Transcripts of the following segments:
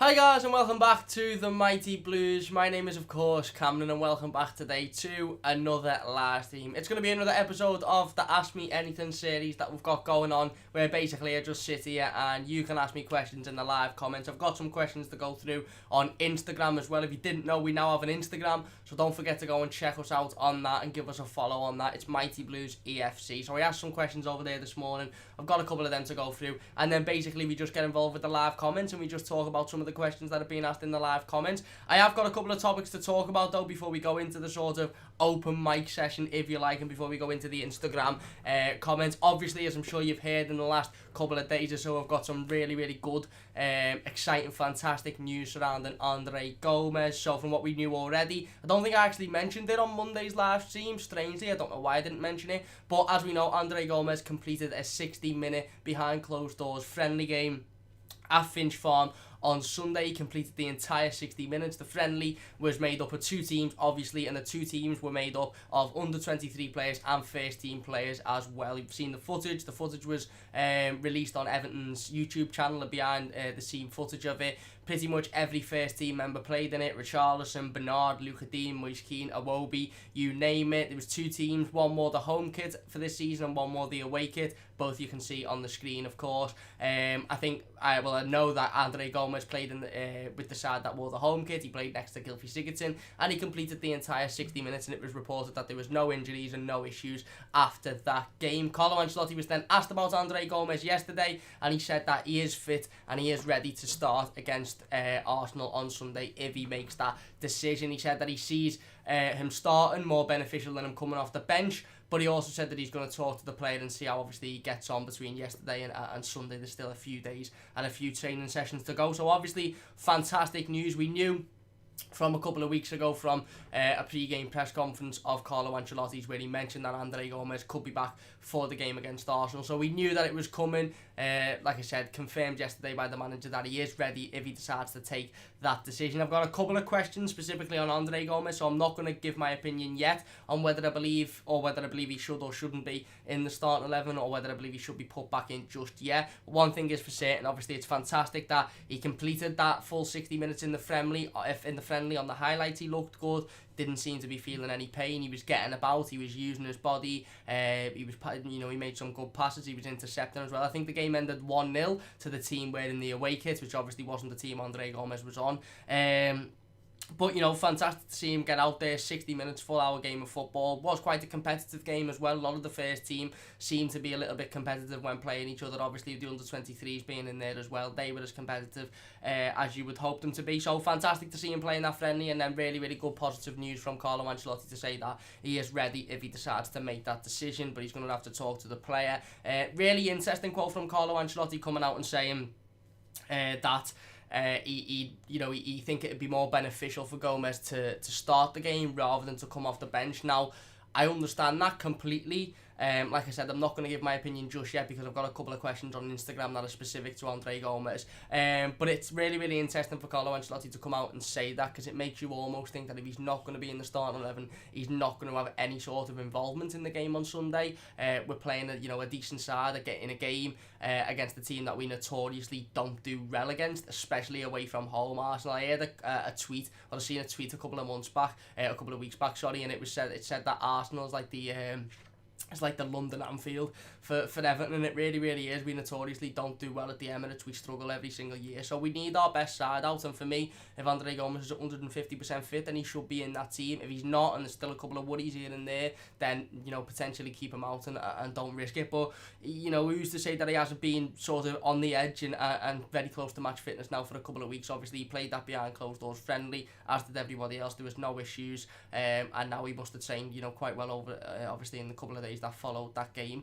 Hi guys and welcome back to the Mighty Blues. My name is of course Cameron and welcome back today to another live stream. It's going to be another episode of the Ask Me Anything series that we've got going on, where basically I just sit here and you can ask me questions in the live comments. I've got some questions to go through on Instagram as well. If you didn't know, we now have an Instagram, so don't forget to go and check us out on that and give us a follow on that. It's Mighty Blues EFC. So I asked some questions over there this morning. I've got a couple of them to go through, and then basically we just get involved with the live comments and we just talk about some of the questions that have been asked in the live comments. I have got a couple of topics to talk about though before we go into the sort of open mic session, if you like, and before we go into the Instagram comments. Obviously, as I'm sure you've heard in the last couple of days or so, I've got some really good, exciting, fantastic news surrounding Andre Gomes. So from what we knew already, I don't think I actually mentioned it on Monday's live stream, strangely. I don't know why I didn't mention it, but as we know, Andre Gomes completed a 60-minute behind closed doors friendly game at Finch Farm on Sunday. He completed the entire 60 minutes. The friendly was made up of two teams, obviously, and the two teams were made up of under-23 players and first-team players as well. You've seen the footage. The footage was released on Everton's YouTube channel, behind the scene footage of it. Pretty much every first-team member played in it. Richarlison, Bernard, Luca Dean, Moise Keane, Iwobi, you name it. There was two teams, one more the home kit for this season and one more the away kit. Both you can see on the screen, of course. I know that Andre Gomes played in with the side that wore the home kit. He played next to Gylfi Sigurdsson and he completed the entire 60 minutes, and it was reported that there was no injuries and no issues after that game. Carlo Ancelotti was then asked about Andre Gomes yesterday, and he said that he is fit and he is ready to start against Arsenal on Sunday if he makes that decision. He said that he sees him starting more beneficial than him coming off the bench, but he also said that he's going to talk to the player and see how obviously he gets on between yesterday and Sunday. There's still a few days and a few training sessions to go. So obviously fantastic news. We knew from a couple of weeks ago from a pre-game press conference of Carlo Ancelotti's, where he mentioned that Andre Gomes could be back for the game against Arsenal. So we knew that it was coming. Like I said, confirmed yesterday by the manager that he is ready if he decides to take that decision. I've got a couple of questions specifically on Andre Gomes, so I'm not going to give my opinion yet on whether I believe he should or shouldn't be in the starting 11, or whether I believe he should be put back in just yet. One thing is for certain, obviously it's fantastic that he completed that full 60 minutes in the friendly. On the highlights, he looked good. Didn't seem to be feeling any pain. He was getting about. He was using his body. He made some good passes. He was intercepting as well. I think the game ended 1-0 to the team wearing the away kit, which obviously wasn't the team Andre Gomes was on. But, fantastic to see him get out there, 60 minutes, full-hour game of football. Was quite a competitive game as well. A lot of the first team seemed to be a little bit competitive when playing each other. Obviously, the under-23s being in there as well, they were as competitive as you would hope them to be. So, fantastic to see him playing that friendly, and then really good positive news from Carlo Ancelotti to say that he is ready if he decides to make that decision, but he's going to have to talk to the player. Really interesting quote from Carlo Ancelotti coming out and saying that he think it'd be more beneficial for Gomes to start the game rather than to come off the bench. Now, I understand that completely. Like I said, I'm not going to give my opinion just yet because I've got a couple of questions on Instagram that are specific to Andre Gomes. But it's really interesting for Carlo Ancelotti to come out and say that, because it makes you almost think that if he's not going to be in the starting 11, he's not going to have any sort of involvement in the game on Sunday. We're playing a decent side in a game against a team that we notoriously don't do well against, especially away from home. Arsenal. I heard a tweet, or I seen a tweet a couple of weeks back, and it said that Arsenal is like it's like the London Anfield for Everton, and it really is. We notoriously don't do well at the Emirates. We struggle every single year. So we need our best side out, and for me, if Andre Gomes is 150% fit, then he should be in that team. If he's not, and there's still a couple of worries here and there, then, potentially keep him out and don't risk it. But, who's to say that he hasn't been sort of on the edge and very close to match fitness now for a couple of weeks. Obviously, he played that behind closed doors friendly, as did everybody else. There was no issues, and now he must have trained, quite well over, obviously, in the couple of days that followed that game.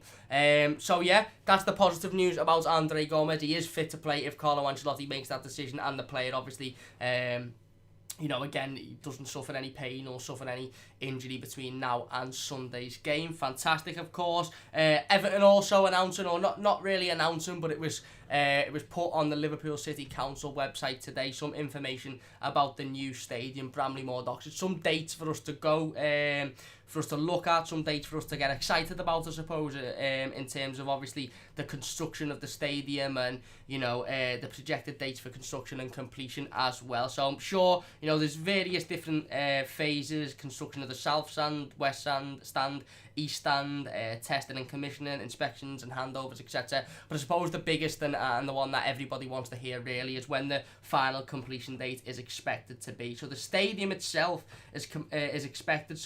So yeah, that's the positive news about Andre Gomes. He is fit to play if Carlo Ancelotti makes that decision, and the player obviously again, he doesn't suffer any pain or suffer any injury between now and Sunday's game. Fantastic, of course. Everton also announcing, or not really announcing, but it was It was put on the Liverpool City Council website today, some information about the new stadium, Bramley-Moore Docks. It's some dates for us to go, for us to look at, some dates for us to get excited about, I suppose, in terms of obviously the construction of the stadium and, you know, the projected dates for construction and completion as well. So I'm sure, you know, there's various different phases: construction of the south stand, west stand, east stand, testing and commissioning, inspections and handovers, etc. But I suppose the biggest and the one that everybody wants to hear really is when the final completion date is expected to be. So the stadium itself is expected,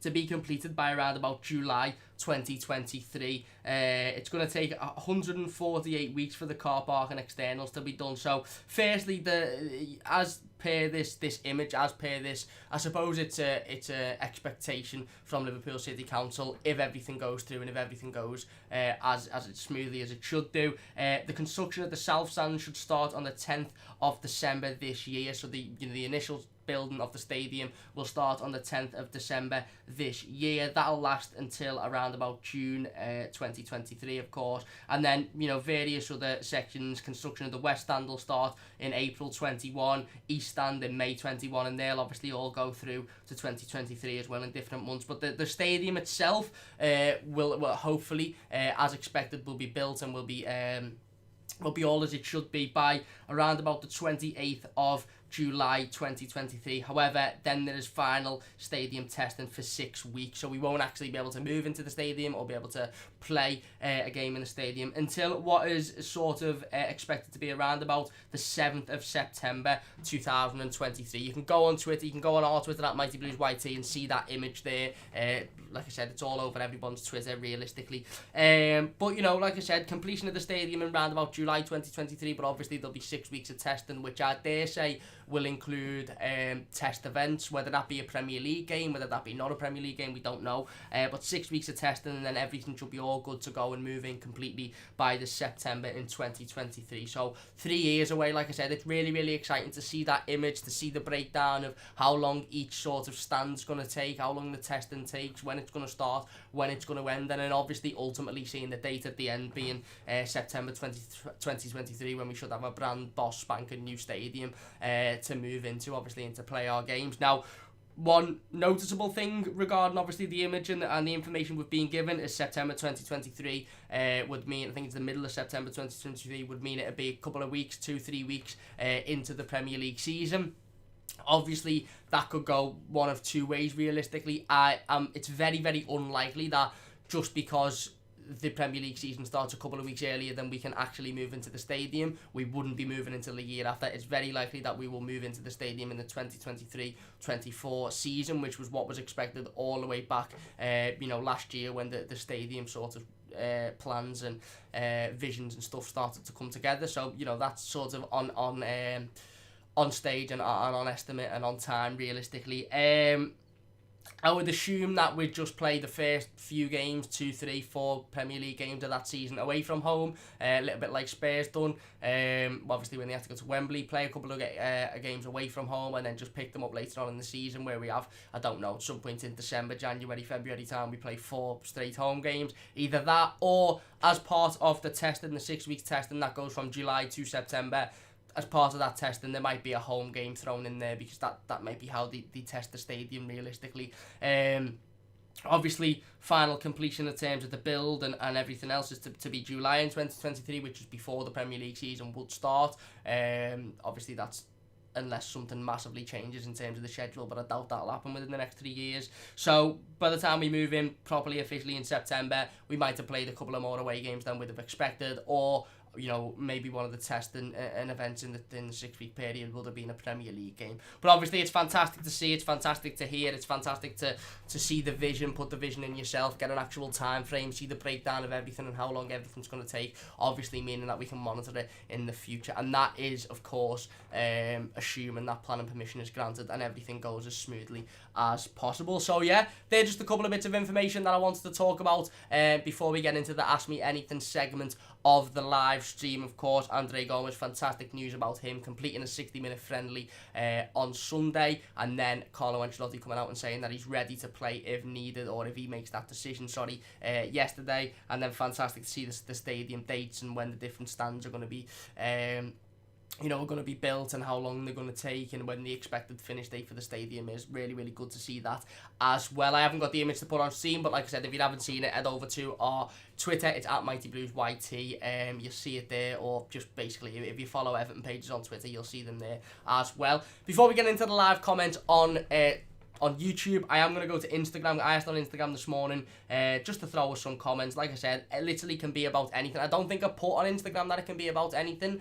to be completed by around about July 2023. It's going to take 148 weeks for the car park and externals to be done. So firstly, as per this image, as per this, I suppose it's a expectation from Liverpool City Council, if everything goes through and if everything goes as smoothly as it should do. The construction of the south stand should start on the 10th of December this year. So the initial building of the stadium will start on the 10th of December this year. That'll last until around about June 2023, of course. And then, you know, various other sections. Construction of the west stand will start in April 21, east stand in May 21, and they'll obviously all go through to 2023 as well in different months. But the stadium itself will hopefully, as expected, will be built and will be all as it should be by around about the 28th of July 2023. However, then there is final stadium testing for 6 weeks, so we won't actually be able to move into the stadium or be able to play a game in the stadium until what is sort of expected to be around about the 7th of September 2023. You can go on Twitter, you can go on our Twitter at Mighty Blues YT and see that image there. Like I said, it's all over everyone's Twitter realistically. But you know, like I said, completion of the stadium in around about July 2023, but obviously there'll be 6 weeks of testing, which I dare say will include test events, whether that be a Premier League game, whether that be not a Premier League game, we don't know. But 6 weeks of testing, and then everything should be all good to go and moving completely by the September in 2023. So 3 years away, like I said. It's really, really exciting to see that image, to see the breakdown of how long each sort of stand's going to take, how long the testing takes, when it's going to start, when it's going to end, and then obviously ultimately seeing the date at the end being September 2023, when we should have a brand boss spanking new stadium to move into, obviously, and to play our games. Now, one noticeable thing regarding obviously the image and the information we've been given is September 2023 would mean, I think it's the middle of September 2023, would mean it'd be a couple of weeks, 2-3 weeks into the Premier League season. Obviously, that could go one of two ways realistically. It's very, very unlikely that just because the Premier League season starts a couple of weeks earlier than we can actually move into the stadium, we wouldn't be moving until the year after. It's very likely that we will move into the stadium in the 2023-24 season, which was what was expected all the way back, last year when the stadium sort of plans and visions and stuff started to come together. So, you know, that's sort of on stage and on estimate and on time realistically. I would assume that we'd just play the first few games, 2, 3, 4 Premier League games of that season away from home, a little bit like Spurs done. Obviously, when they have to go to Wembley, play a couple of games away from home, and then just pick them up later on in the season, where we have, I don't know, at some point in December, January, February time, we play 4 straight home games. Either that, or as part of the testing, the 6 weeks testing that goes from July to September, as part of that testing, there might be a home game thrown in there, because that might be how they test the stadium realistically. Obviously, final completion in terms of the build and everything else is to be July in 2023, which is before the Premier League season would start. Obviously, that's unless something massively changes in terms of the schedule, but I doubt that'll happen within the next 3 years. So by the time we move in properly officially in September, we might have played a couple of more away games than we'd have expected, or maybe one of the testing and events in the 6 week period would have been a Premier League game. But obviously, it's fantastic to see, it's fantastic to hear, it's fantastic to see the vision, put the vision in yourself, get an actual time frame, see the breakdown of everything and how long everything's going to take, obviously meaning that we can monitor it in the future. And that is, of course, assuming that planning permission is granted and everything goes as smoothly as possible. So yeah, they're just a couple of bits of information that I wanted to talk about before we get into the Ask Me Anything segment of the live live stream, of course. Andre Gomes, fantastic news about him completing a 60-minute friendly on Sunday, and then Carlo Ancelotti coming out and saying that he's ready to play if needed, or if he makes that decision, yesterday. And then fantastic to see the stadium dates and when the different stands are going to be going to be built and how long they're going to take and when the expected finish date for the stadium is. Really, really good to see that as well. I haven't got the image to put on screen, but like I said, if you haven't seen it, head over to our Twitter. It's at MightyBluesYT. You'll see it there, or just basically if you follow Everton pages on Twitter, you'll see them there as well. Before we get into the live comments on YouTube, I am going to go to Instagram. I asked on Instagram this morning just to throw us some comments. Like I said, it literally can be about anything. I don't think I put on Instagram that it can be about anything.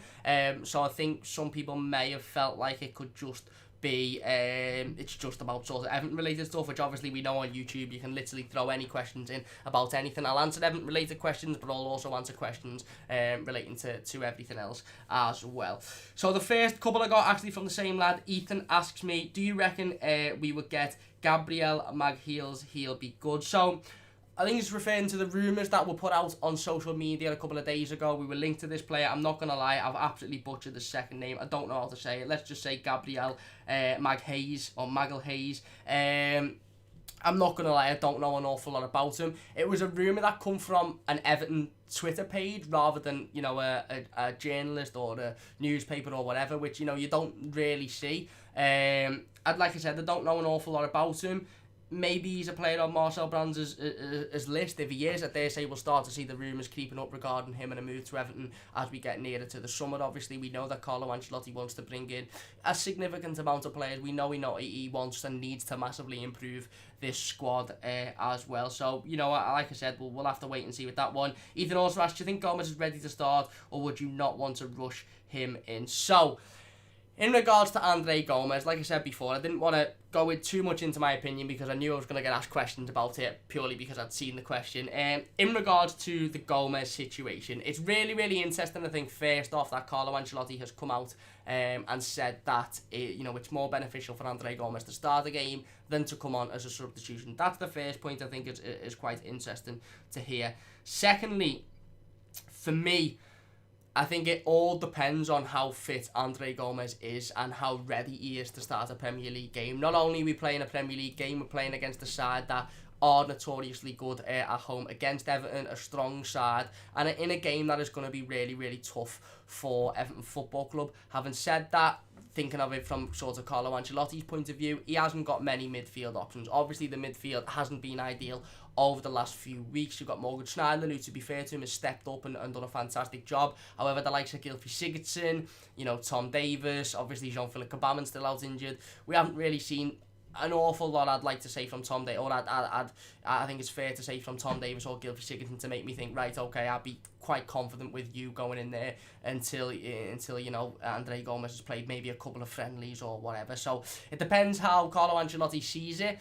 So I think some people may have felt like it could just be it's just about sort of Everton related stuff, which obviously we know on YouTube you can literally throw any questions in about anything. I'll answer Everton related questions, but I'll also answer questions relating to everything else as well. So the first couple I got actually from the same lad. Ethan asks me, do you reckon we would get Gabriel Magalhaes? He'll be good. So I think it's referring to the rumours that were put out on social media a couple of days ago. We were linked to this player. I'm not going to lie, I've absolutely butchered the second name. I don't know how to say it. Let's just say Gabriel Magalhaes or Magalhaes. I'm not going to lie, I don't know an awful lot about him. It was a rumour that come from an Everton Twitter page rather than, a journalist or a newspaper or whatever, which, you don't really see. Like I said, I don't know an awful lot about him. Maybe he's a player on Marcel Brands' list. If he is, I dare say we'll start to see the rumours creeping up regarding him and a move to Everton as we get nearer to the summer. Obviously, we know that Carlo Ancelotti wants to bring in a significant amount of players. We know he wants and needs to massively improve this squad as well. So, like I said, we'll have to wait and see with that one. Ethan also asked, do you think Gomes is ready to start, or would you not want to rush him in? So, in regards to Andre Gomes, like I said before, I didn't want to go too much into my opinion because I knew I was going to get asked questions about it purely because I'd seen the question. In regards to the Gomes situation, it's really, really interesting. I think first off that Carlo Ancelotti has come out and said that it's more beneficial for Andre Gomes to start the game than to come on as a substitution. That's the first point I think is quite interesting to hear. Secondly, for me, I think it all depends on how fit Andre Gomes is and how ready he is to start a Premier League game. Not only are we playing a Premier League game, we're playing against a side that are notoriously good at home against Everton, a strong side, and in a game that is going to be really, really tough for Everton Football Club. Having said that, thinking of it from sort of Carlo Ancelotti's point of view, he hasn't got many midfield options. Obviously, the midfield hasn't been ideal over the last few weeks. You've got Morgan Schneiderlin, who, to be fair to him, has stepped up and done a fantastic job. However, the likes of Gylfi Sigurdsson, Tom Davies, obviously Jean-Philippe Gbamin's still out injured. We haven't really seen an awful lot, I'd like to say, from Tom Davies, or I think it's fair to say from Tom Davies or Gylfi Sigurdsson to make me think, right, okay, I'd be quite confident with you going in there until Andre Gomes has played maybe a couple of friendlies or whatever. So it depends how Carlo Ancelotti sees it.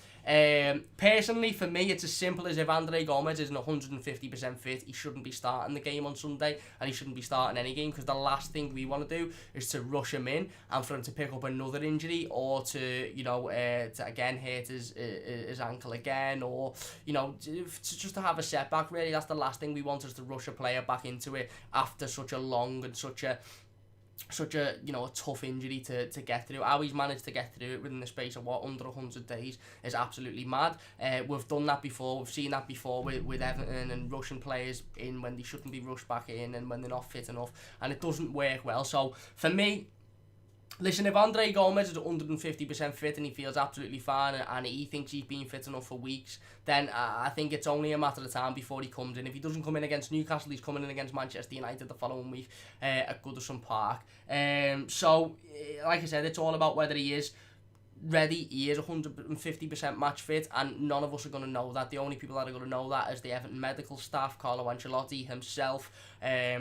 Personally, for me, it's as simple as if Andre Gomes isn't 150% fit, he shouldn't be starting the game on Sunday, and he shouldn't be starting any game, because the last thing we want to do is to rush him in and for him to pick up another injury, or to again hurt his ankle again, or just to have a setback. Really, that's the last thing we want, is to rush a player back into it after such a long and such a a tough injury to get through. How he's managed to get through it within the space of under 100 days is absolutely mad. We've done that before. We've seen that before with Everton, and rushing players in when they shouldn't be rushed back in and when they're not fit enough, and it doesn't work well. So for me, listen, if Andre Gomes is 150% fit and he feels absolutely fine and he thinks he's been fit enough for weeks, then I think it's only a matter of time before he comes in. If he doesn't come in against Newcastle, he's coming in against Manchester United the following week at Goodison Park. So, like I said, it's all about whether he is ready. He is 150% match fit, and none of us are going to know that. The only people that are going to know that is the Everton medical staff, Carlo Ancelotti himself.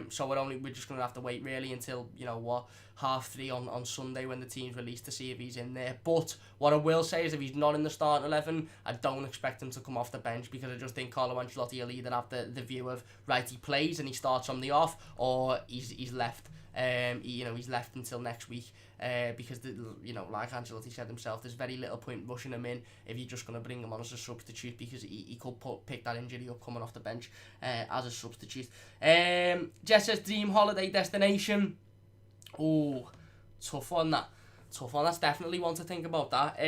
So we're just going to have to wait really until 3:30 on Sunday when the team's released to see if he's in there. But what I will say is, if he's not in the starting 11, I don't expect him to come off the bench, because I just think Carlo Ancelotti will either have the view of, right, he plays and he starts from the off, or he's left He's left until next week. Because like Ancelotti said himself, there's very little point rushing him in if you're just going to bring him on as a substitute, because he could pick that injury up coming off the bench as a substitute. Jess says dream holiday destination. Oh, tough one that. That's definitely one to think about that.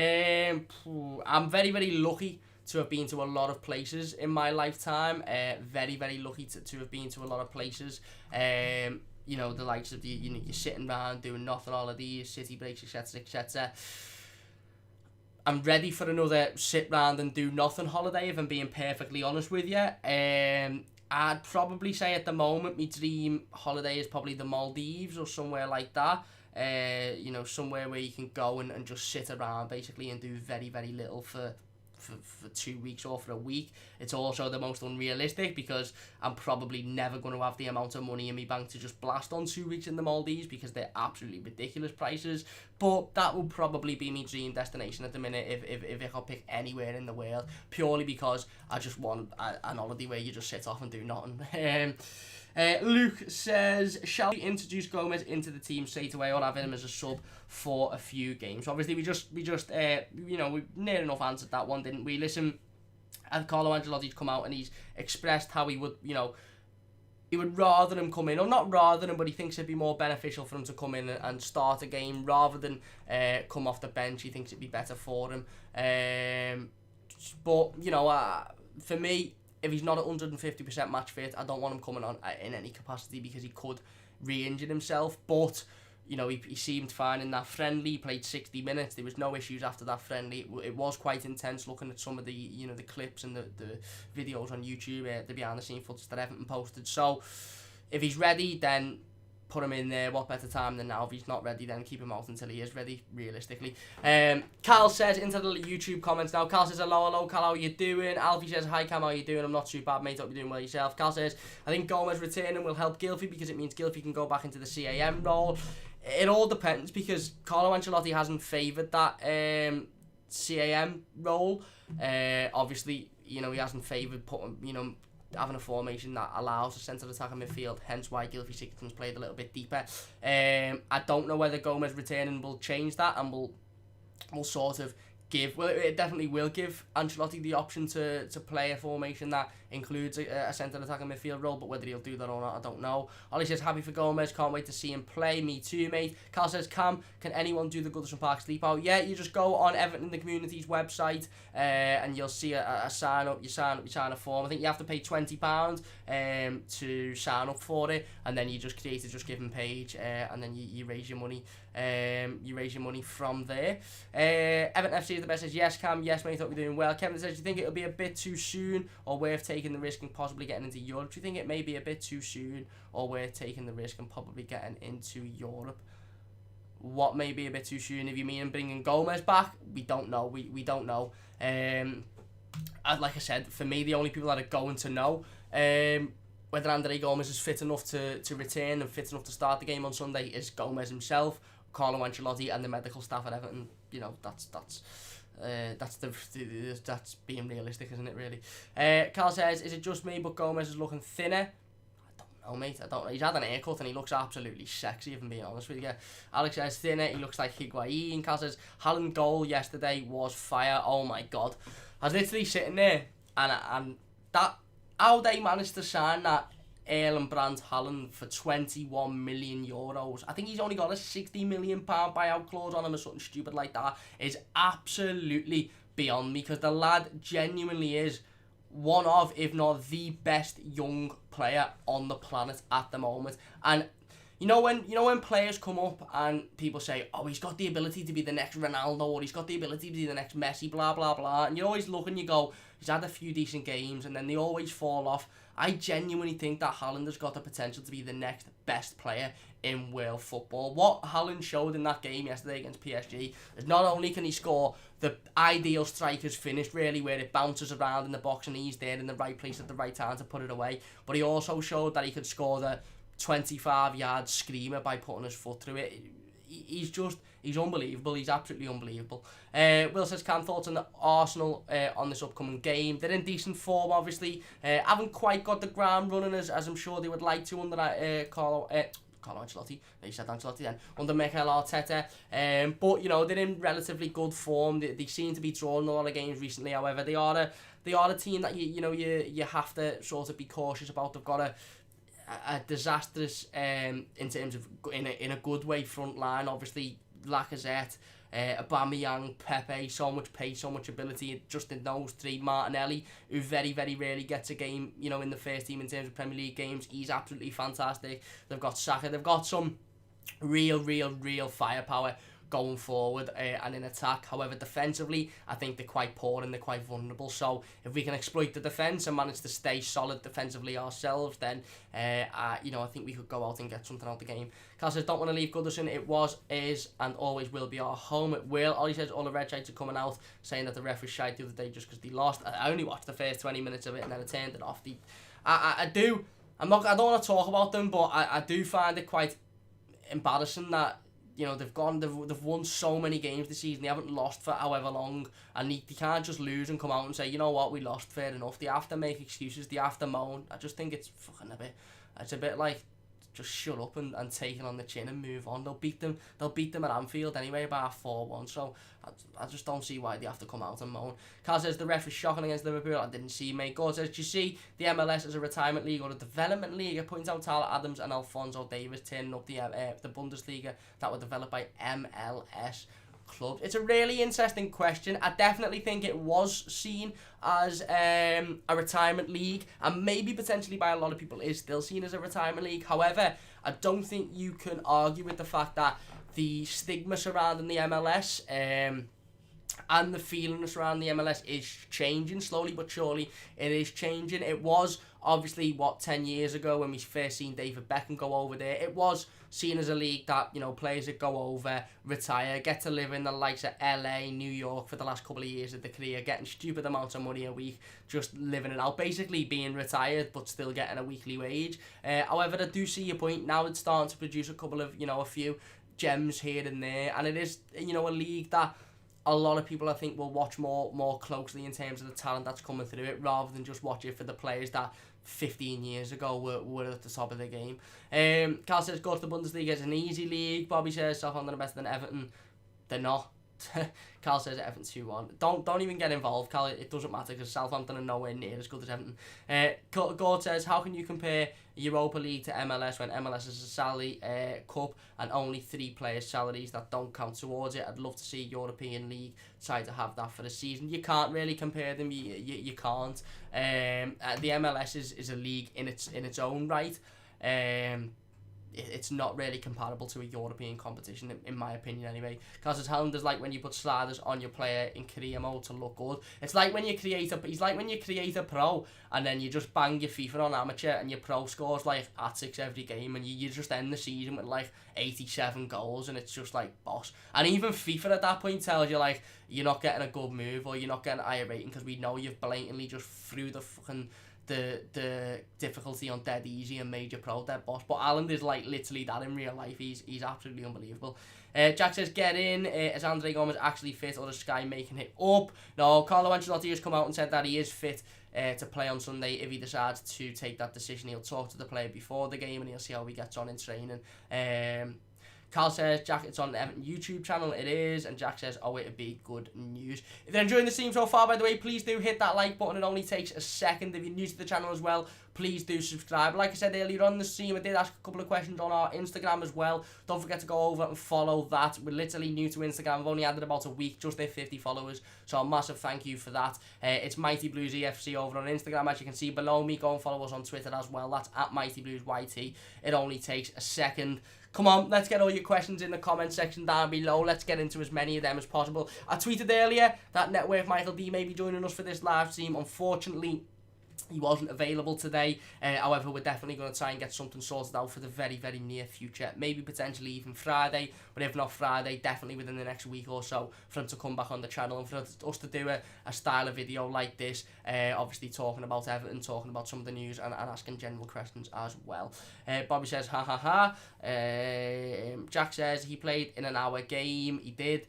I'm very, very lucky to have been to a lot of places in my lifetime. Very, very lucky to have been to a lot of places. The likes of you're sitting around doing nothing, all of these city breaks, etc, etc. I'm ready for another sit round and do nothing holiday, if I'm being perfectly honest with you. I'd probably say at the moment my dream holiday is probably the Maldives or somewhere like that. Somewhere where you can go and just sit around basically and do very, very little for 2 weeks or for a week. It's also the most unrealistic because I'm probably never going to have the amount of money in my bank to just blast on 2 weeks in the Maldives, because they're absolutely ridiculous prices. But that will probably be my dream destination at the minute if I could pick anywhere in the world, purely because I just want an holiday where you just sit off and do nothing. Luke says, shall we introduce Gomes into the team straight away or have him as a sub for a few games? Obviously, we near enough answered that one, didn't we? Listen, Carlo Ancelotti's come out and he's expressed how he would, he would rather him come in, or not rather than, but he thinks it'd be more beneficial for him to come in and start a game rather than come off the bench. He thinks it'd be better for him. But for me, if he's not at 150% match fit, I don't want him coming on in any capacity, because he could re-injure himself. But he seemed fine in that friendly. He played 60 minutes. There was no issues after that friendly. It was quite intense looking at some of the the clips and the videos on YouTube, the behind the scene footage that Everton posted. So if he's ready, then put him in there. What better time than now? If he's not ready, then keep him out until he is ready, realistically. Cal says, into the YouTube comments now. Cal says, hello, Cal, how you doing? Alfie says, hi, Cam, how you doing? I'm not too bad, mate. Hope you're doing well yourself. Cal says, I think Gomes returning will help Gylfi, because it means Gylfi can go back into the CAM role. It all depends, because Carlo Ancelotti hasn't favoured that CAM role. Obviously, he hasn't favoured putting, having a formation that allows a centre attack in midfield, hence why Gylfi Sigurdsson's played a little bit deeper. I don't know whether Gomes returning will change that and will sort of give, well, it definitely will give Ancelotti the option to play a formation that includes a centre attacking midfield role, but whether he'll do that or not, I don't know. Ollie says, happy for Gomes, can't wait to see him play. Me too, mate. Carl says, Cam, can anyone do the Goodison Park sleep out? Yeah, you just go on Everton in the Community's website and you'll see a sign up. You sign a form. I think you have to pay £20 to sign up for it, and then you just create a Just Giving page, and then you raise your money. You raise your money from there. Everton FC is the best. Says, yes, Cam, yes, mate, hope you're doing well. Kevin says, do you think it'll be a bit too soon or worth taking the risk and possibly getting into Europe? Do you think it may be a bit too soon or worth taking the risk and probably getting into Europe? What may be a bit too soon? If you mean bringing Gomes back, we don't know. We don't know. Like I said, for me, the only people that are going to know whether Andre Gomes is fit enough to return and fit enough to start the game on Sunday is Gomes himself, Carlo Ancelotti, and the medical staff at Everton. That's being realistic, isn't it, really? Carl says, is it just me, but Gomes is looking thinner? I don't know, mate. I don't know. He's had an haircut and he looks absolutely sexy, if I'm being honest with you. Alex says, thinner, he looks like Higuain. Carl says, Haaland goal yesterday was fire. Oh my God. I was literally sitting there and that, how they managed to sign that Erling Brandt Haaland for €21 million. I think he's only got a £60 million buyout clause on him or something stupid like that. Is absolutely beyond me, because the lad genuinely is one of, if not the best young player on the planet at the moment. And when players come up and people say, oh, he's got the ability to be the next Ronaldo, or he's got the ability to be the next Messi, blah, blah, blah. And you always look and you go, he's had a few decent games, and then they always fall off. I genuinely think that Haaland has got the potential to be the next best player in world football. What Haaland showed in that game yesterday against PSG is not only can he score the ideal striker's finish, really, where it bounces around in the box and he's there in the right place at the right time to put it away, but he also showed that he could score the 25-yard screamer by putting his foot through it. He's unbelievable. He's absolutely unbelievable. Will says, Cam, thoughts on the Arsenal on this upcoming game? They're in decent form, obviously. Haven't quite got the ground running as I'm sure they would like to under Carlo Ancelotti. They said Ancelotti then. Under Mikel Arteta. But, you know, they're in relatively good form. They seem to be drawing a lot of games recently. However, they are a team that, you have to sort of be cautious about. They've got a disastrous, in terms of, in a good way, front line. Obviously, Lacazette, Aubameyang, Pepe, so much pace, so much ability just in those three. Martinelli, who very, very rarely gets a game, in the first team in terms of Premier League games. He's absolutely fantastic. They've got Saka. They've got some real firepower going forward and in attack. However, defensively, I think they're quite poor and they're quite vulnerable. So if we can exploit the defence and manage to stay solid defensively ourselves, then I think we could go out and get something out of the game. Cal says, don't want to leave Goodison. It was, is, and always will be our home. It will. Ollie says all the red shirts are coming out, saying that the ref was shite the other day just because they lost. I only watched the first 20 minutes of it and then I turned it off. I don't want to talk about them, but I do find it quite embarrassing that they've won so many games this season. They haven't lost for however long, and they can't just lose and come out and say, you know what, we lost, fair enough. They have to make excuses. They have to moan. I just think it's a bit like, just shut up and take it on the chin and move on. They'll beat them at Anfield anyway by 4-1. So I just don't see why they have to come out and moan. Carl says the ref is shocking against Liverpool. I didn't see, mate. God says, do you see the MLS as a retirement league or a development league? It points out Tyler Adams and Alphonso Davies turning up the Bundesliga that were developed by MLS clubs. It's a really interesting question. I definitely think it was seen as a retirement league, and maybe potentially by a lot of people is still seen as a retirement league. However, I don't think you can argue with the fact that the stigma surrounding the MLS and the feeling surrounding the MLS is changing slowly but surely. It is changing. It was obviously 10 years ago when we first seen David Beckham go over there. It was seen as a league that players that go over, retire, get to live in the likes of LA, New York for the last couple of years of their career, getting stupid amounts of money a week, just living it out, basically being retired but still getting a weekly wage. However, I do see your point. Now it's starting to produce a couple of a few gems here and there, and it is a league that a lot of people I think will watch more closely in terms of the talent that's coming through it, rather than just watch it for the players that 15 years ago were at the top of the game. Carl says, go to the Bundesliga, it's an easy league. Bobby says, Southampton are better than Everton. They're not. Carl says Everton 2-1. Don't even get involved, Carl. It doesn't matter because Southampton are nowhere near as good as Everton. Gord says, how can you compare Europa League to MLS when MLS is a salary cup and only 3 players' salaries that don't count towards it? I'd love to see European League try to have that for the season. You can't really compare them. You can't. The MLS is a league in its own right. It's not really comparable to a European competition, in my opinion, anyway. Because it's Hollanders like when you put sliders on your player in career mode to look good. It's like when you create a pro and then you just bang your FIFA on amateur and your pro scores like hat-tricks every game and you just end the season with like 87 goals and it's just like boss. And even FIFA at that point tells you like you're not getting a good move or you're not getting a higher rating because we know you've blatantly just threw the fucking the difficulty on dead easy and made your pro dead boss. But Alan is like literally that in real life. He's absolutely unbelievable. Jack says, get in. Is Andre Gomes actually fit or is Sky making it up? No, Carlo Ancelotti has come out and said that he is fit to play on Sunday. If he decides to take that decision, he'll talk to the player before the game and he'll see how he gets on in training. Carl says, Jack, it's on the Everton YouTube channel. It is. And Jack says, oh, it'd be good news. If you're enjoying the stream so far, by the way, please do hit that like button. It only takes a second. If you're new to the channel as well, please do subscribe. Like I said earlier on the stream, I did ask a couple of questions on our Instagram as well. Don't forget to go over and follow that. We're literally new to Instagram. I've only added about a week, just hit 50 followers. So a massive thank you for that. It's Mighty Blues EFC over on Instagram, as you can see below me. Go and follow us on Twitter as well. That's at Mighty Blues YT. It only takes a second. Come on, let's get all your questions in the comment section down below. Let's get into as many of them as possible. I tweeted earlier that Network Michael D may be joining us for this live stream. Unfortunately, he wasn't available today. However, we're definitely going to try and get something sorted out for the very, very near future. Maybe potentially even Friday. But if not Friday, definitely within the next week or so for him to come back on the channel and for us to do a style of video like this. Obviously talking about Everton, talking about some of the news and asking general questions as well. Bobby says, ha ha ha. Jack says he played in an hour game. He did.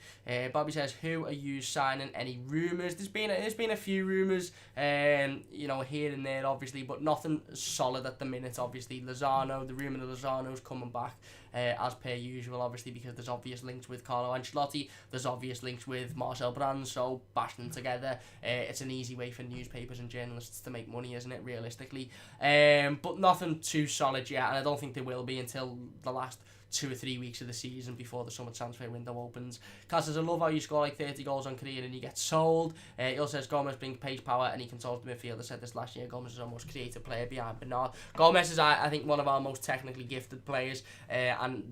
Bobby says, who are you signing? Any rumours? There's been a few rumours. Here here and there, obviously, but nothing solid at the minute, obviously. Lozano, the rumour of Lozano's coming back, as per usual, obviously, because there's obvious links with Carlo Ancelotti, there's obvious links with Marcel Brands, so bash them together. It's an easy way for newspapers and journalists to make money, isn't it, realistically? But nothing too solid yet, and I don't think there will be until the last 2 or 3 weeks of the season before the summer transfer window opens. Cass says, I love how you score like 30 goals on career and you get sold. He also says Gomes brings pace, power, and he controls the midfield. I said this last year, Gomes is our most creative player behind Bernard. Gomes is, I think, one of our most technically gifted players, and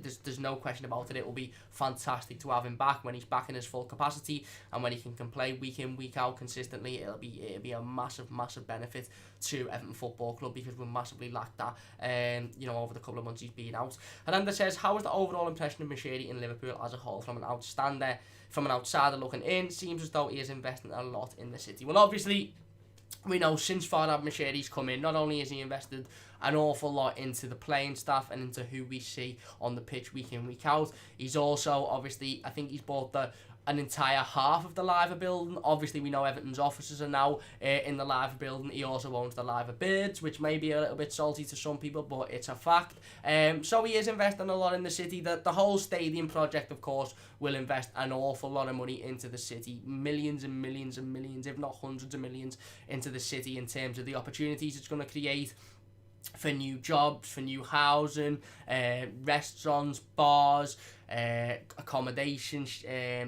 there's no question about it. It will be fantastic to have him back when he's back in his full capacity, and when he can play week in, week out consistently. It'll be a massive benefit to Everton Football Club, because we massively lacked that over the couple of months he's been out. Hernandez says, how is the overall impression of Machedi in Liverpool as a whole from an outsider looking in? Seems as though he is investing a lot in the city. Well, obviously, we know since Farhad Machedi's come in, not only has he invested an awful lot into the playing staff and into who we see on the pitch week in, week out, he's also, obviously, I think he's bought an entire half of the Liver building. Obviously, we know Everton's offices are now in the Liver building. He also owns the Liver Birds, which may be a little bit salty to some people, but it's a fact. So he is investing a lot in the city. The whole stadium project, of course, will invest an awful lot of money into the city. Millions and millions and millions, if not hundreds of millions, into the city in terms of the opportunities it's going to create for new jobs, for new housing, restaurants, bars, accommodation,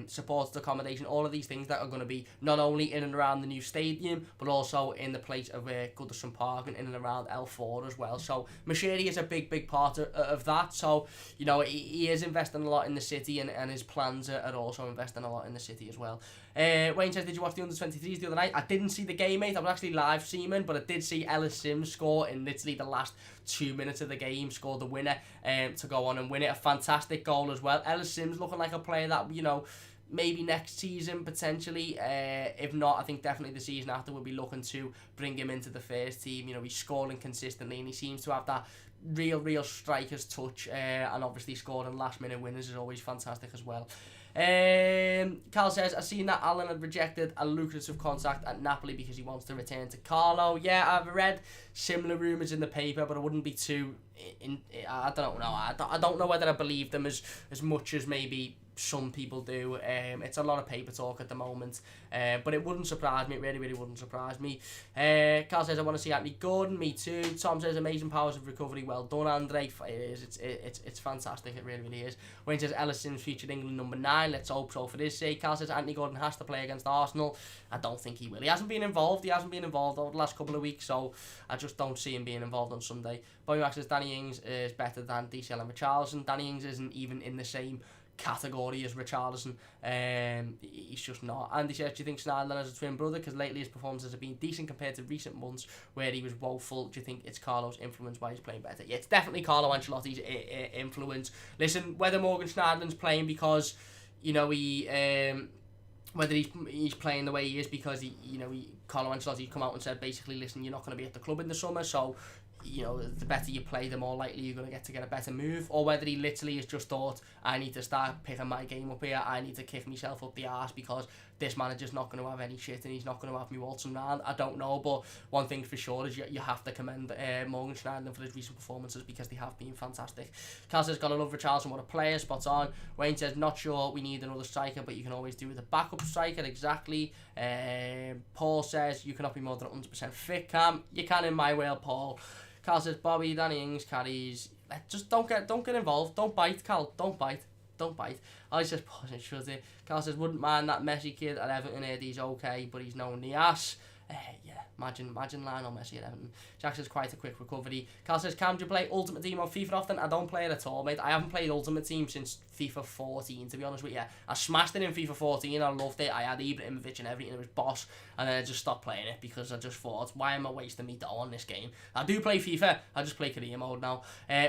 supported accommodation, all of these things that are going to be not only in and around the new stadium, but also in the place of Goodison Park and in and around L4 as well. So Machedi is a big part of that. So, he is investing a lot in the city, and his plans are also investing a lot in the city as well. Wayne says, did you watch the under-23s the other night? I didn't see the game, mate. I was actually live streaming, but I did see Ellis Sims score in literally the last 2 minutes of the game, scored the winner to go on and win it. A fantastic goal as well. Ellis Sims looking like a player that, maybe next season potentially, if not, I think definitely the season after we'll be looking to bring him into the first team. He's scoring consistently, and he seems to have that real striker's touch, and obviously scoring last minute winners is always fantastic as well. Carl says, I've seen that Alan had rejected a lucrative contract at Napoli because he wants to return to Carlo. Yeah, I've read similar rumours in the paper, but I wouldn't be too I don't know. I don't know whether I believe them as much as maybe some people do. It's a lot of paper talk at the moment, but it wouldn't surprise me. It really wouldn't surprise me. Carl says, I want to see Anthony Gordon. Me too. Tom says, amazing powers of recovery. Well done, Andre. It is. It's fantastic. It really is. Wayne says, Ellis Sims featured England number 9. Let's hope so for his sake. Carl says, Anthony Gordon has to play against Arsenal. I don't think he will. He hasn't been involved over the last couple of weeks, so I just don't see him being involved on Sunday. Bobby Max says, Danny Ings is better than DCL and Richarlison. Danny Ings isn't even in the same category as Richarlison. He's just not. Andy says, do you think Schneiderlin has a twin brother? Because lately his performances have been decent compared to recent months where he was woeful. Do you think it's Carlo's influence why he's playing better? Yeah, it's definitely Carlo Ancelotti's influence. Listen, whether Morgan Schneiderlin's playing because whether he's playing the way he is because Carlo Ancelotti's come out and said basically, listen, you're not going to be at the club in the summer, so the better you play, the more likely you're going to get a better move, or whether he literally has just thought, I need to start picking my game up here, I need to kick myself up the arse because this manager's not going to have any shit and he's not going to have me waltzing around. I don't know, but one thing for sure is you have to commend Morgan Schneiderlin for his recent performances because they have been fantastic. Cal says, gotta love Richarlison, what a player, spot on. Wayne says, not sure we need another striker, but you can always do with a backup striker, exactly. Paul says, you cannot be more than 100% fit, Cam. You can in my world, Paul. Cal says, Bobby, Danny Ings carries. Just don't get involved. Don't bite, Cal. Don't bite. I says, should it? Cal says, wouldn't mind that Messi kid at Everton. He's okay, but he's no Nias. Yeah, imagine Lionel Messi at Everton. Jack says, quite a quick recovery. Cal says, Cam, do you play Ultimate Team on FIFA often? I don't play it at all, mate. I haven't played Ultimate Team since FIFA 14, to be honest with you. I smashed it in FIFA 14, I loved it. I had Ibrahimovic and everything, it was boss. And then I just stopped playing it because I just thought, why am I wasting me dough on this game? I do play FIFA, I just play career mode now.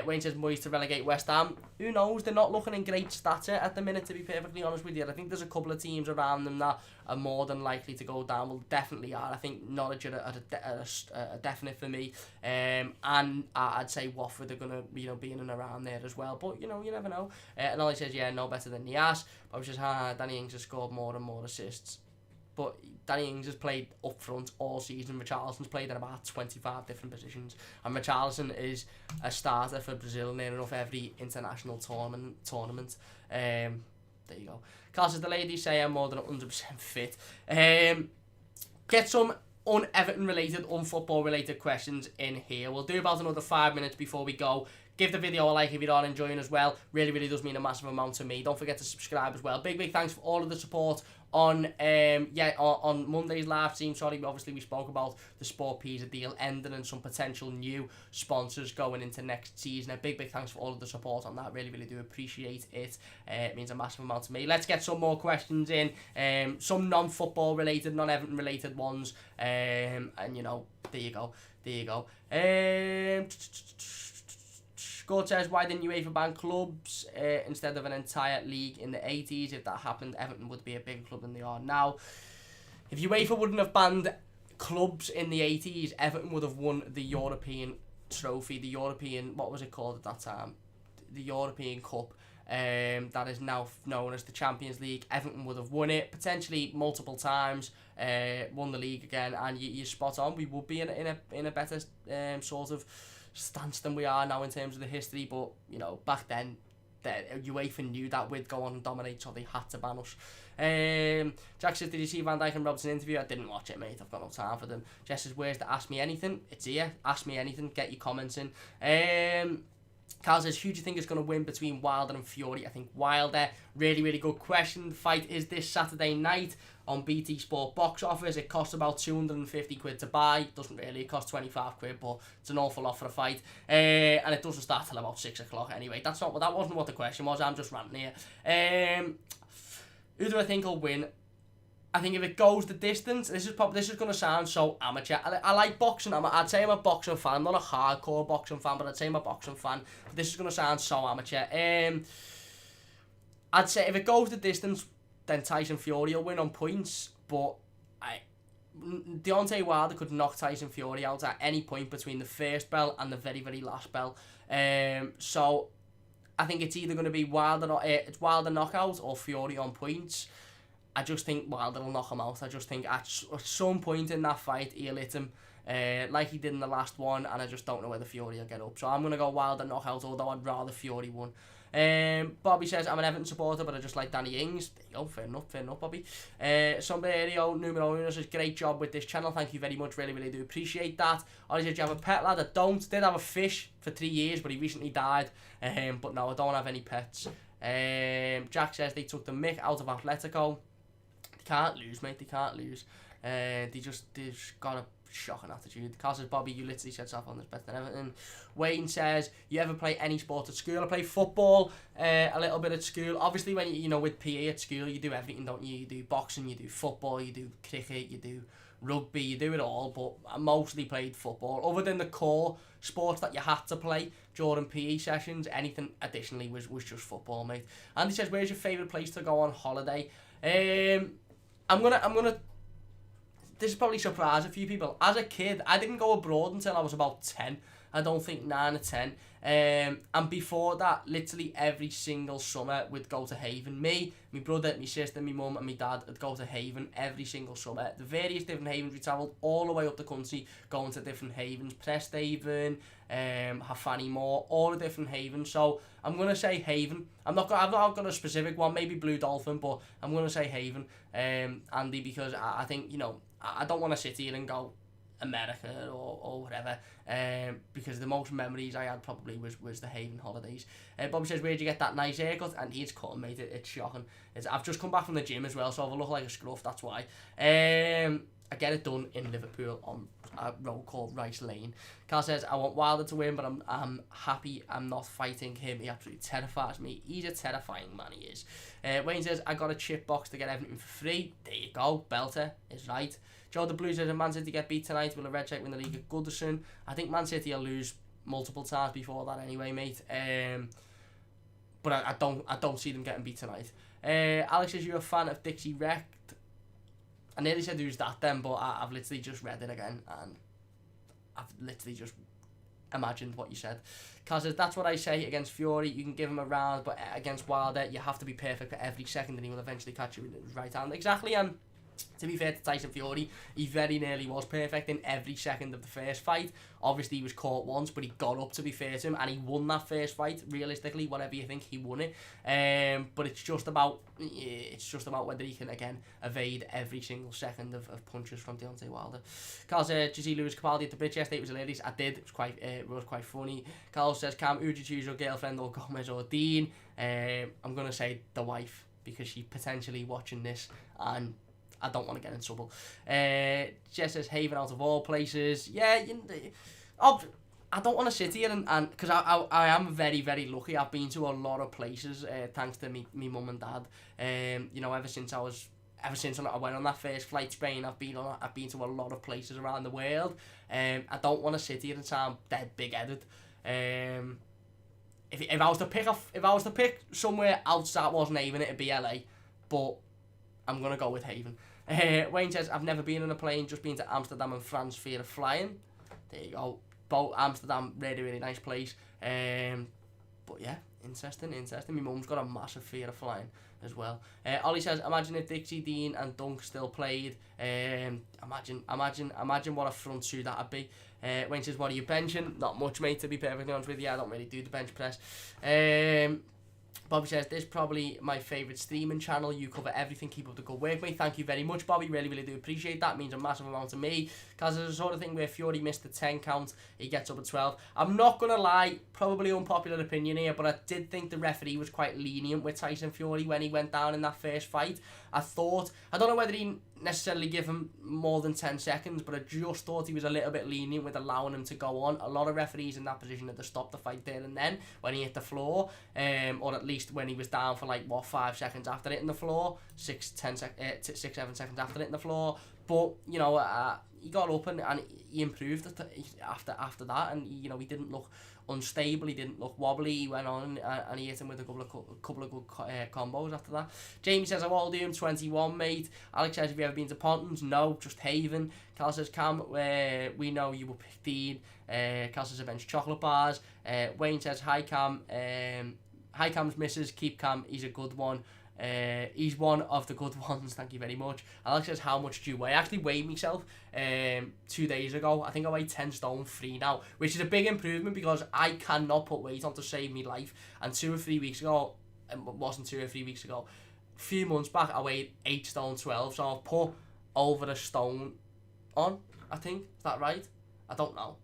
Wayne says, Moyes to relegate West Ham. Who knows? They're not looking in great stature at the minute, to be perfectly honest with you. I think there's a couple of teams around them that are more than likely to go down. Well, definitely are. I think Norwich are a definite for me. And I'd say Watford are going to be in and around there as well. But, you never know. And Ollie says, yeah, no better than Nias. But I was just, Danny Ings has scored more and more assists. but Danny Ings has played up front all season. Richarlison's played in about 25 different positions, and Richarlison is a starter for Brazil near enough every international tournament. There you go. Carl says, the ladies say I'm more than 100% fit. Get some un-Everton related, un-football related questions in here. We'll do about another 5 minutes before we go. Give the video a like if you're all enjoying as well. Really, really does mean a massive amount to me. Don't forget to subscribe as well. Big thanks for all of the support on on Monday's live stream. Sorry, obviously we spoke about the Sport Pizza deal ending and some potential new sponsors going into next season. A big thanks for all of the support on that. Really, really do appreciate it. It means a massive amount to me. Let's get some more questions in. Some non-football related, non-Everton related ones. And you know, there you go. Gord says, why didn't UEFA ban clubs instead of an entire league in the 80s? If that happened, Everton would be a bigger club than they are now. If UEFA wouldn't have banned clubs in the 80s, Everton would have won the European trophy, the European, what was it called at that time? The European Cup. That is now known as the Champions League. Everton would have won it, potentially multiple times, won the league again, and you're spot on. We would be in a better sort of stance than we are now in terms of the history, but you know, back then UEFA knew that we'd go on and dominate, so they had to ban us. Jack says, did you see Van Dijk and Robson interview? I didn't watch it, mate. I've got no time for them. Jess says, where's the Ask Me Anything? It's here. Ask Me Anything. Get your comments in. Carl says, who do you think is going to win between Wilder and Fury? I think Wilder. Really, really good question. The fight is this Saturday night on BT Sport Box Office. It costs about 250 quid to buy. Doesn't really. It costs 25 quid, but it's an awful lot for a fight. And it doesn't start till about 6 o'clock anyway. That wasn't what the question was. I'm just ranting here. Who do I think will win? I think if it goes the distance, this is going to sound so amateur. I like boxing. I'd say I'm a boxing fan. I'm not a hardcore boxing fan, but I'd say I'm a boxing fan. But this is going to sound so amateur. I'd say if it goes the distance, then Tyson Fury will win on points. But Deontay Wilder could knock Tyson Fury out at any point between the first bell and the very, very last bell. So I think it's either going to be Wilder knockout or Fury on points. I just think Wilder will knock him out. I just think at some point in that fight, he'll hit him like he did in the last one, and I just don't know whether Fury will get up. So I'm going to go Wilder knockout, although I'd rather Fury won. Bobby says, I'm an Everton supporter, but I just like Danny Ings. There you go, fair enough, Bobby. Sombrero numero uno says, great job with this channel. Thank you very much, really, really do appreciate that. Ollie says, do you have a pet, lad? I don't. Did have a fish for 3 years, but he recently died. But no, I don't have any pets. Jack says, they took the mick out of Atletico. Can't lose, mate. They can't lose. They've just got a shocking attitude. Carl says, Bobby, you literally said stuff on this better than Everton. Wayne says, you ever play any sport at school? I play football a little bit at school. Obviously, when you know, with PE at school, you do everything, don't you? You do boxing, you do football, you do cricket, you do rugby, you do it all. But I mostly played football. Other than the core sports that you had to play during PE sessions, anything additionally was just football, mate. Andy says, where's your favourite place to go on holiday? I'm gonna. This is probably surprise a few people. As a kid, I didn't go abroad until I was about 10. I don't think 9 or 10. And before that, literally every single summer we'd go to Haven. Me, my brother, my sister, my mum and my dad would go to Haven every single summer. The various different havens, we travelled all the way up the country, going to different havens. Presthaven, Hafani Moor, all the different havens. So I'm going to say Haven. I've not got a specific one, maybe Blue Dolphin, but I'm going to say Haven, Andy, because I think, you know, I don't want to sit here and go America or whatever, because the most memories I had probably was the Haven holidays. Bobby says, where'd you get that nice haircut? And he's cutting, mate. It's shocking. I've just come back from the gym as well, so I look like a scruff, that's why. I get it done in Liverpool on a road called Rice Lane. Carl says, I want Wilder to win, but I'm happy I'm not fighting him. He absolutely terrifies me. He's a terrifying man, he is. Wayne says, I got a chip box to get everything for free. There you go. Belter is right. Joe the Blues says, if Man City get beat tonight, will a red check win the league at Goodison? I think Man City will lose multiple times before that anyway, mate. But I don't see them getting beat tonight. Alex says, you're a fan of Dixie Wrecked. I nearly said who's that then, but I've literally just read it again, and I've literally just imagined what you said. Kaz says, that's what I say against Fury. You can give him a round, but against Wilder, you have to be perfect for every second, and he will eventually catch you with his right hand. Exactly, and To be fair to Tyson Fury, he very nearly was perfect in every second of the first fight. Obviously, he was caught once, but he got up, to be fair to him, and he won that first fight. Realistically, whatever you think, he won it. But it's just about whether he can, again, evade every single second of punches from Deontay Wilder. Carl said, did you see Lewis Capaldi at the bridge yesterday? It was hilarious. I did. It was quite funny. Carl says, Cam, who'd you choose, your girlfriend or Gomes or Dean? I'm going to say the wife, because she's potentially watching this, and I don't want to get in trouble. Jess says, Haven out of all places. Yeah, I don't want to sit here and because I am very, very lucky. I've been to a lot of places thanks to me mum and dad. Ever since I went on that first flight to Spain, I've been to a lot of places around the world. I don't want to sit here and sound dead big-headed. If I was to pick somewhere outside wasn't Haven, it'd be LA, but I'm gonna go with Haven. Wayne says, I've never been on a plane, just been to Amsterdam and France, fear of flying. There you go. Both Amsterdam, really, really nice place. But yeah, interesting. My mum's got a massive fear of flying as well. Ollie says, imagine if Dixie, Dean and Dunk still played. Imagine what a front two that'd be. Wayne says, what are you benching? Not much, mate, to be perfectly honest with you. I don't really do the bench press. Bobby says, this is probably my favourite streaming channel. You cover everything. Keep up the good work, mate. Thank you very much, Bobby. Really, really do appreciate that. It means a massive amount to me. Because there's a sort of thing where Fury missed the 10 count. He gets up at 12. I'm not going to lie. Probably unpopular opinion here. But I did think the referee was quite lenient with Tyson Fury when he went down in that first fight. I don't know whether he necessarily give him more than 10 seconds, but I just thought he was a little bit lenient with allowing him to go on. A lot of referees in that position had to stop the fight there and then when he hit the floor, or at least when he was down for 5 seconds after hitting the floor, 7 seconds after hitting the floor. But he got up and he improved after that, and he didn't look unstable, he didn't look wobbly. He went on and he hit him with a couple of good combos after that. Jamie says, how old are you? I'm 21, mate. Alex says, have you ever been to Pontons? No, just Haven. Carl says, Cam, we know you were picked Dean. Carl says, I bench chocolate bars. Wayne says, hi Cam. Hi Cam's missus, keep Cam, he's a good one. He's one of the good ones, thank you very much. Alex says, how much do you weigh? I actually weighed myself 2 days ago. I think I weigh 10 stone 3 now, which is a big improvement because I cannot put weight on to save me life. And 2 or 3 weeks ago, it wasn't 2 or 3 weeks ago, a few months back, I weighed 8 stone 12, so I've put over a stone on, I think. Is that right? I don't know.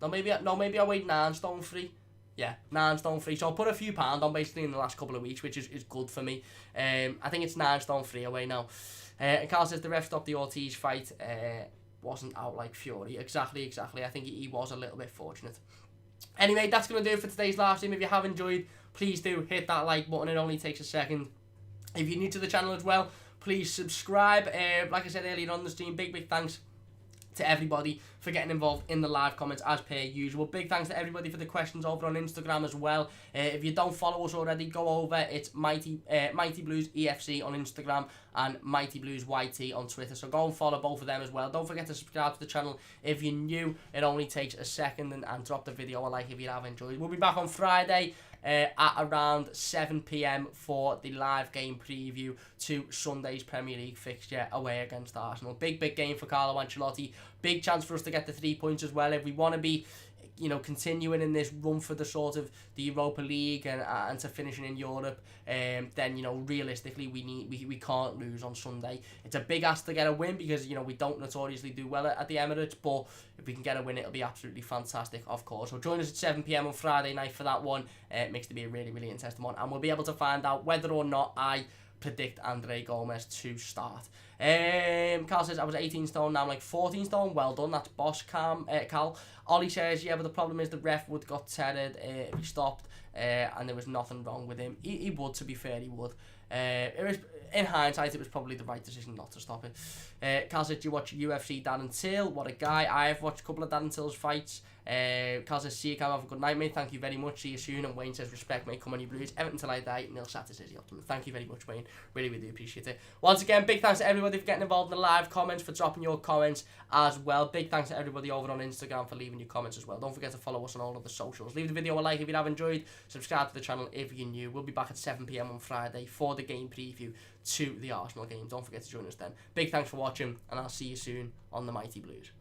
Maybe I weighed 9 stone 3. Yeah, 9 stone 3. So I'll put a few pounds on basically in the last couple of weeks, which is good for me. I think it's 9 stone 3 away now. And Carl says the ref stopped the Ortiz fight. Wasn't out like Fury. Exactly. I think he was a little bit fortunate. Anyway, that's going to do it for today's live stream. If you have enjoyed, please do hit that like button. It only takes a second. If you're new to the channel as well, please subscribe. Like I said earlier on the stream, big thanks to everybody for getting involved in the live comments as per usual. Big thanks to everybody for the questions over on Instagram as well. If you don't follow us already, go over. It's Mighty Blues EFC on Instagram and Mighty Blues YT on Twitter. So go and follow both of them as well. Don't forget to subscribe to the channel if you're new. It only takes a second, and drop the video a like if you have enjoyed. We'll be back on Friday at around 7 PM for the live game preview to Sunday's Premier League fixture away against Arsenal. Big game for Carlo Ancelotti. Big chance for us to get the 3 points as well. If we want to be continuing in this run for the sort of the Europa League and to finishing in Europe, then realistically we can't lose on Sunday. It's a big ask to get a win because we don't notoriously do well at the Emirates, but if we can get a win, it'll be absolutely fantastic, of course. So join us at 7 PM on Friday night for that one. It makes it be a really interesting one, and we'll be able to find out whether or not I predict Andre Gomes to start. Carl says, I was 18 stone, now I'm like 14 stone. Well done, that's boss Cal. Ollie says, yeah, but the problem is the ref would got tethered if he stopped and there was nothing wrong with him. He would, to be fair, he would. It was, in hindsight, it was probably the right decision not to stop it. Carl says, do you watch UFC Darren Till? What a guy. I have watched a couple of Darren Till's fights. Carl says, see you, Cam, have a good night, mate. Thank you very much. See you soon. And Wayne says, respect, mate. Come on, you Blues. Everton till I die. Neil Satters is the ultimate. Thank you very much, Wayne. Really do appreciate it. Once again, big thanks to everybody for getting involved in the live comments, for dropping your comments as well. Big thanks to everybody over on Instagram for leaving your comments as well. Don't forget to follow us on all of the socials. Leave the video a like if you have enjoyed. Subscribe to the channel if you're new. We'll be back at 7 p.m. on Friday for the game preview to the Arsenal game. Don't forget to join us then. Big thanks for watching, and I'll see you soon on the Mighty Blues.